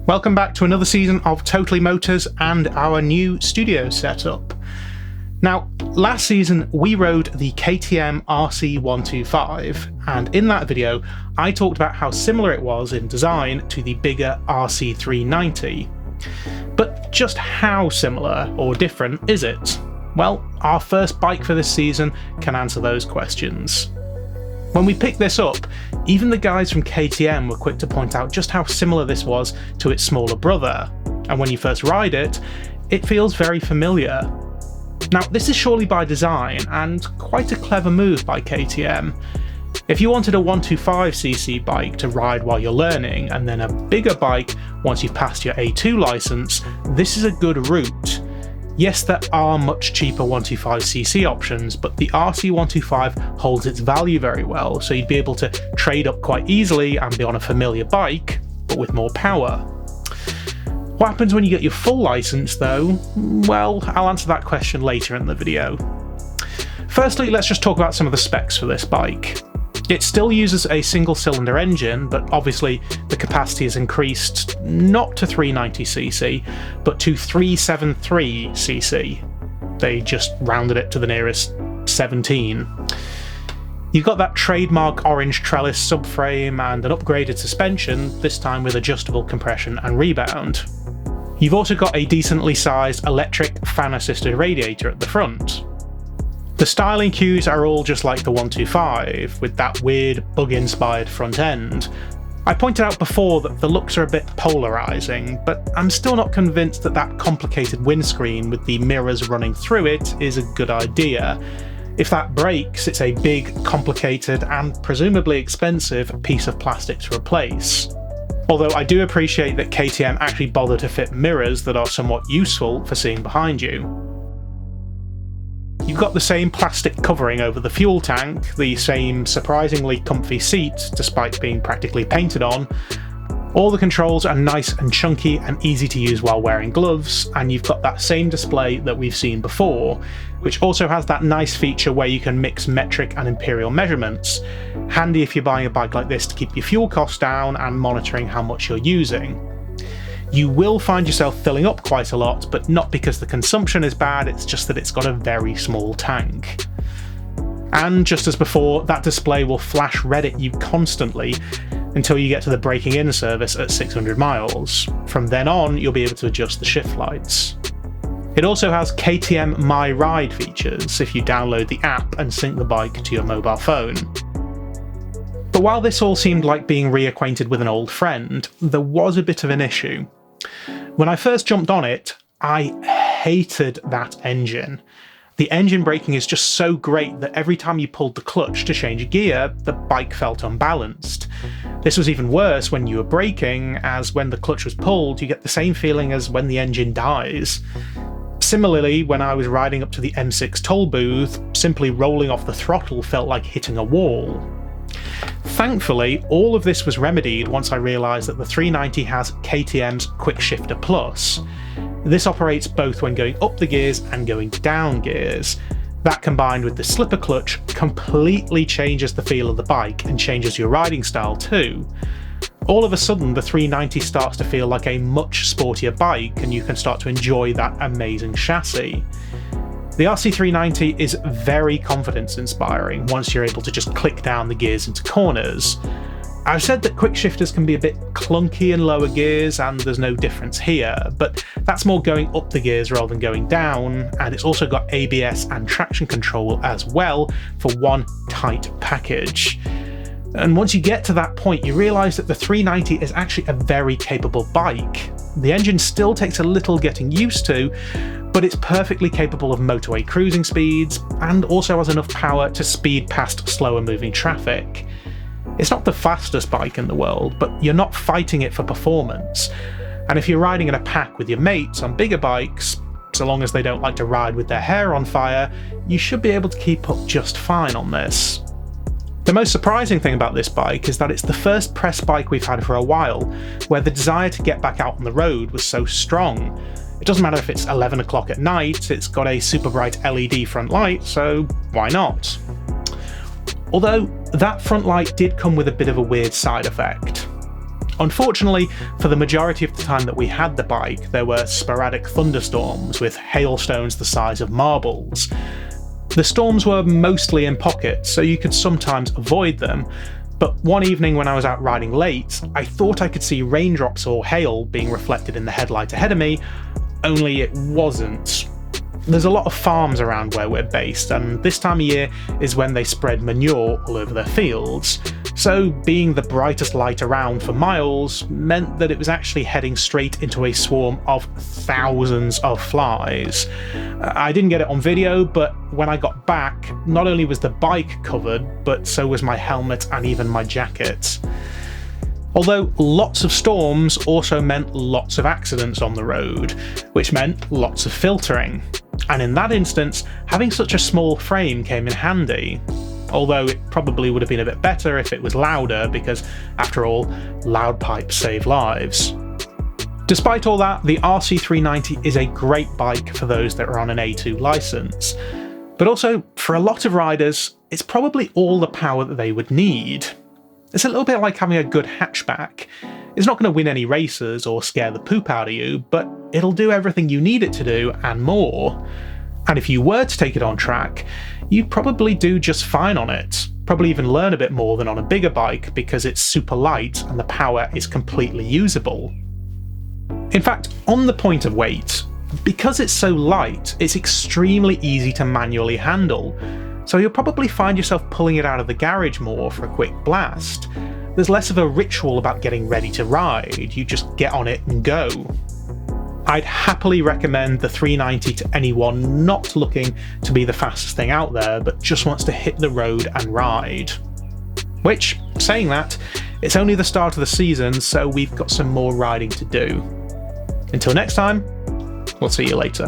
Welcome back to another season of Totally Motors and our new studio setup. Now, last season we rode the KTM RC125, and in that video I talked about how similar it was in design to the bigger RC390. But just how similar or different is it? Well, our first bike for this season can answer those questions. When we picked this up, even the guys from KTM were quick to point out just how similar this was to its smaller brother, and when you first ride it, it feels very familiar. Now, this is surely by design, and quite a clever move by KTM. If you wanted a 125cc bike to ride while you're learning, and then a bigger bike once you've passed your A2 licence, this is a good route. Yes, there are much cheaper 125cc options, but the RC125 holds its value very well, so you'd be able to trade up quite easily and be on a familiar bike, but with more power. What happens when you get your full licence though? Well, I'll answer that question later in the video. Firstly, let's just talk about some of the specs for this bike. It still uses a single-cylinder engine, but obviously the capacity is increased not to 390cc, but to 373cc. They just rounded it to the nearest 17. You've got that trademark orange trellis subframe and an upgraded suspension, this time with adjustable compression and rebound. You've also got a decently sized electric fan-assisted radiator at the front. The styling cues are all just like the 125, with that weird bug-inspired front end. I pointed out before that the looks are a bit polarising, but I'm still not convinced that that complicated windscreen with the mirrors running through it is a good idea. If that breaks, it's a big, complicated, and presumably expensive piece of plastic to replace. Although I do appreciate that KTM actually bothered to fit mirrors that are somewhat useful for seeing behind you. You've got the same plastic covering over the fuel tank, the same surprisingly comfy seat despite being practically painted on. All the controls are nice and chunky and easy to use while wearing gloves, and you've got that same display that we've seen before, which also has that nice feature where you can mix metric and imperial measurements. Handy if you're buying a bike like this to keep your fuel costs down and monitoring how much you're using. You will find yourself filling up quite a lot, but not because the consumption is bad, it's just that it's got a very small tank. And just as before, that display will flash red at you constantly until you get to the braking in service at 600 miles. From then on, you'll be able to adjust the shift lights. It also has KTM My Ride features if you download the app and sync the bike to your mobile phone. But while this all seemed like being reacquainted with an old friend, there was a bit of an issue. When I first jumped on it, I hated that engine. The engine braking is just so great that every time you pulled the clutch to change a gear, the bike felt unbalanced. This was even worse when you were braking, as when the clutch was pulled, you get the same feeling as when the engine dies. Similarly, when I was riding up to the M6 toll booth, simply rolling off the throttle felt like hitting a wall. Thankfully, all of this was remedied once I realised that the 390 has KTM's Quick Shifter Plus. This operates both when going up the gears and going down gears. That combined with the slipper clutch completely changes the feel of the bike and changes your riding style too. All of a sudden the 390 starts to feel like a much sportier bike and you can start to enjoy that amazing chassis. The RC390 is very confidence-inspiring once you're able to just click down the gears into corners. I've said that quick shifters can be a bit clunky in lower gears and there's no difference here, but that's more going up the gears rather than going down, and it's also got ABS and traction control as well for one tight package. And once you get to that point, you realise that the 390 is actually a very capable bike. The engine still takes a little getting used to, but it's perfectly capable of motorway cruising speeds, and also has enough power to speed past slower moving traffic. It's not the fastest bike in the world, but you're not fighting it for performance. And if you're riding in a pack with your mates on bigger bikes, so long as they don't like to ride with their hair on fire, you should be able to keep up just fine on this. The most surprising thing about this bike is that it's the first press bike we've had for a while, where the desire to get back out on the road was so strong. It doesn't matter if it's 11 o'clock at night, it's got a super bright LED front light, so why not? Although, that front light did come with a bit of a weird side effect. Unfortunately, for the majority of the time that we had the bike, there were sporadic thunderstorms with hailstones the size of marbles. The storms were mostly in pockets, so you could sometimes avoid them, but one evening when I was out riding late, I thought I could see raindrops or hail being reflected in the headlight ahead of me, only it wasn't. There's a lot of farms around where we're based, and this time of year is when they spread manure all over their fields, so being the brightest light around for miles meant that it was actually heading straight into a swarm of thousands of flies. I didn't get it on video, but when I got back, not only was the bike covered, but so was my helmet and even my jacket. Although lots of storms also meant lots of accidents on the road, which meant lots of filtering. And in that instance, having such a small frame came in handy. Although it probably would have been a bit better if it was louder, because after all, loud pipes save lives. Despite all that, the RC390 is a great bike for those that are on an A2 licence. But also, for a lot of riders, it's probably all the power that they would need. It's a little bit like having a good hatchback. It's not going to win any races or scare the poop out of you, but it'll do everything you need it to do and more. And if you were to take it on track, you'd probably do just fine on it. Probably even learn a bit more than on a bigger bike because it's super light and the power is completely usable. In fact, on the point of weight, because it's so light, it's extremely easy to manually handle. So you'll probably find yourself pulling it out of the garage more for a quick blast. There's less of a ritual about getting ready to ride, you just get on it and go. I'd happily recommend the 390 to anyone not looking to be the fastest thing out there, but just wants to hit the road and ride. Which, saying that, it's only the start of the season, so we've got some more riding to do. Until next time, we'll see you later.